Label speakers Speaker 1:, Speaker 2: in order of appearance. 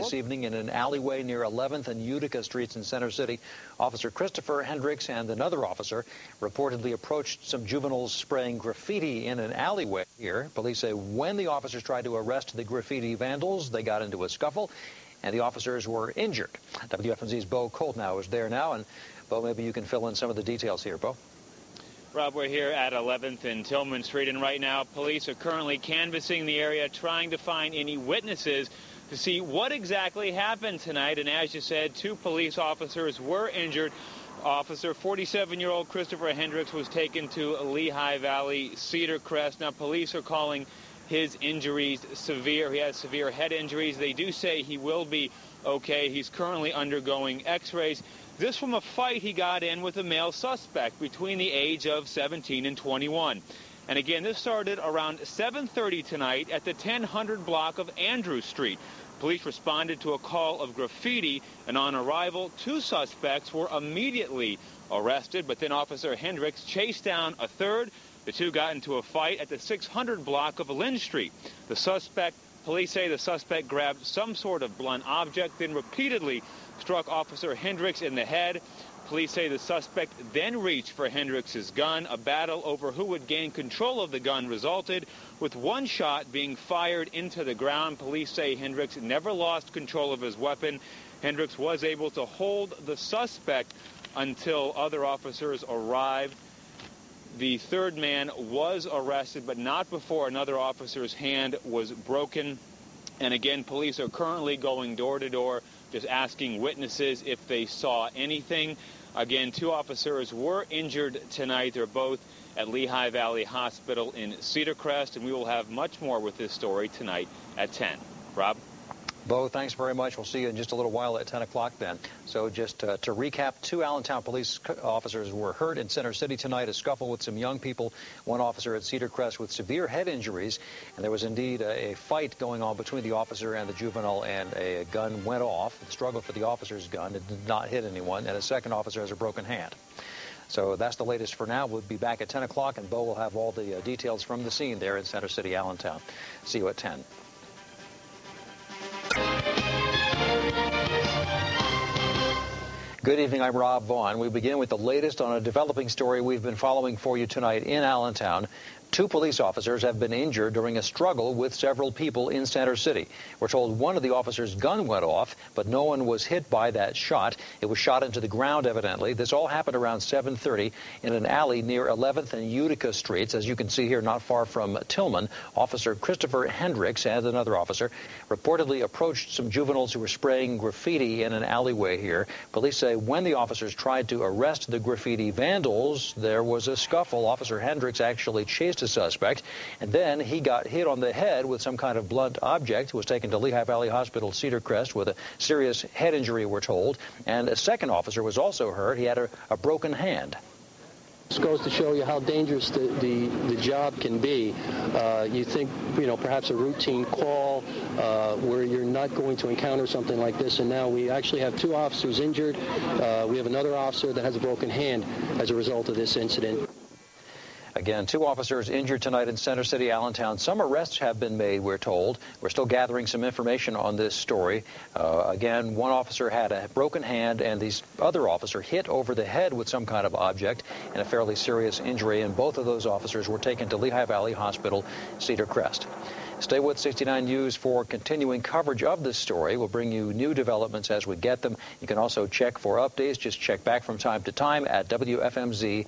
Speaker 1: this evening in an alleyway near 11th and Utica Streets in Center City. Officer Christopher Hendricks and another officer reportedly approached some juveniles spraying graffiti in an alleyway here. Police say when the officers tried to arrest the graffiti vandals, they got into a scuffle and the officers were injured. WFMZ's Bo Koltnow is there now, and Bo, maybe you can fill in some of the details here. Bo?
Speaker 2: Rob, we're here at 11th and Tillman Street, and right now police are currently canvassing the area, trying to find any witnesses to see what exactly happened tonight. And as you said, 2 police officers were injured. Officer 47-year-old Christopher Hendricks was taken to Lehigh Valley Cedar Crest. Now, police are calling his injuries severe. He has severe head injuries. They do say he will be okay. He's currently undergoing x-rays. This from a fight he got in with a male suspect between the age of 17 and 21. And again, this started around 7:30 tonight at the 1000 block of Andrews Street. Police responded to a call of graffiti, and on arrival, 2 suspects were immediately arrested. But then Officer Hendricks chased down a third. The 2 got into a fight at the 600 block of Lynn Street. Police say the suspect grabbed some sort of blunt object, then repeatedly struck Officer Hendricks in the head. Police say the suspect then reached for Hendricks' gun. A battle over who would gain control of the gun resulted, with 1 shot being fired into the ground. Police say Hendricks never lost control of his weapon. Hendricks was able to hold the suspect until other officers arrived. The 3rd man was arrested, but not before another officer's hand was broken. And again, police are currently going door to door, just asking witnesses if they saw anything. Again, 2 officers were injured tonight. They're both at Lehigh Valley Hospital in Cedar Crest, and we will have much more with this story tonight at 10. Rob?
Speaker 1: Bo, thanks very much. We'll see you in just a little while at 10 o'clock then. So just to recap, 2 Allentown police officers were hurt in Center City tonight, a scuffle with some young people, 1 officer at Cedar Crest with severe head injuries, and there was indeed a fight going on between the officer and the juvenile, and a gun went off. The struggle for the officer's gun, it did not hit anyone, and a 2nd officer has a broken hand. So that's the latest for now. We'll be back at 10 o'clock, and Bo will have all the details from the scene there in Center City, Allentown. See you at 10. Good evening, I'm Rob Vaughn. We begin with the latest on a developing story we've been following for you tonight in Allentown. 2 police officers have been injured during a struggle with several people in Center City. We're told one of the officers' gun went off, but no one was hit by that shot. It was shot into the ground, evidently. This all happened around 7:30 in an alley near 11th and Utica Streets. As you can see here, not far from Tillman, Officer Christopher Hendricks and another officer reportedly approached some juveniles who were spraying graffiti in an alleyway here. Police say when the officers tried to arrest the graffiti vandals, there was a scuffle. Officer Hendricks actually chased a suspect, and then he got hit on the head with some kind of blunt object. He was taken to Lehigh Valley Hospital, Cedar Crest, with a serious head injury, we're told. And a 2nd officer was also hurt. He had a broken hand.
Speaker 3: This goes to show you how dangerous the job can be. You think, perhaps a routine call where you're not going to encounter something like this, and now we actually have 2 officers injured. We have another officer that has a broken hand as a result of this incident.
Speaker 1: Again, 2 officers injured tonight in Center City, Allentown. Some arrests have been made, we're told. We're still gathering some information on this story. Again, 1 officer had a broken hand, and the other officer hit over the head with some kind of object, and a fairly serious injury. And both of those officers were taken to Lehigh Valley Hospital, Cedar Crest. Stay with 69 News for continuing coverage of this story. We'll bring you new developments as we get them. You can also check for updates. Just check back from time to time at WFMZ.com.